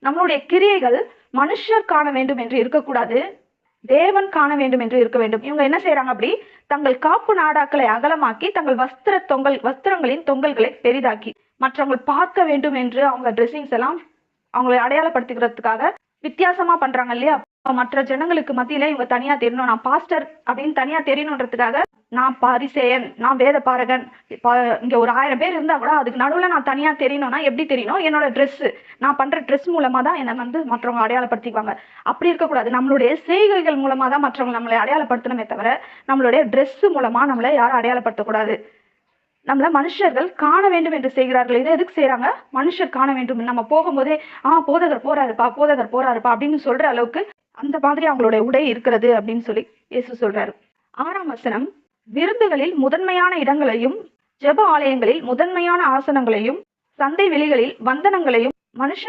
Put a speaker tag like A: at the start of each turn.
A: நம்மளுடைய கிரியைகள் மனுஷர் காண வேண்டும் என்று இருக்கக்கூடாது, தேவன் காண வேண்டும் என்று இருக்க வேண்டும். இவங்க என்ன செய்யறாங்க? அப்படி தங்கள் காப்பு நாடாக்களை அகலமாக்கி தங்கள் வஸ்திரங்களின் தொங்கல்களை பெரிதாக்கி மற்றவங்க பார்க்க வேண்டும் என்று அவங்க ட்ரெஸ்ஸிங்ஸ் எல்லாம் அவங்களை அடையாளப்படுத்திக்கிறதுக்காக வித்தியாசமா பண்றாங்க இல்லையா? மற்ற ஜனங்களுக்கு மத்தியில இவங்க தனியா தெரியணும், நான் பாஸ்டர் அப்படின்னு தனியா தெரியணுன்றதுக்காக நான் பரிசேயன், நான் வேத பாரகன், இங்க ஒரு 1000 பேர் இருந்தா கூட அதுக்கு நடுவுல நான் தனியா தெரியணும்னா எப்படி தெரியணும்? என்னோட ட்ரெஸ், நான் பண்ற ட்ரெஸ் மூலமா தான் என்னை மற்றவங்க அடையாளப்படுத்திக்குவாங்க. அப்படி இருக்கக்கூடாது. நம்மளுடைய செய்கைகள் மூலமா தான் மற்றவங்க நம்மளை அடையாளப்படுத்தணுமே தவிர நம்மளுடைய ட்ரெஸ் மூலமா நம்மளை யாரும் அடையாளப்படுத்தக்கூடாது. நம்மள மனுஷர்கள் காண வேண்டும் என்று செய்கிறார்கள். இதை எதுக்கு செய்யறாங்க? மனுஷர் காண வேண்டும். நம்ம போகும்போதே போதகர் போறாருப்பா அப்படின்னு சொல்ற அளவுக்கு அந்த மாதிரி அவங்களுடைய உடை இருக்கிறது அப்படின்னு சொல்லி இயேசு சொல்றாரு. 6ஆம் வசனம், விருந்துகளில் முதன்மையான இடங்களையும் ஜெப ஆலயங்களில் முதன்மையான ஆசனங்களையும் சந்தை வெளிகளில் வந்தனங்களையும் மனுஷர்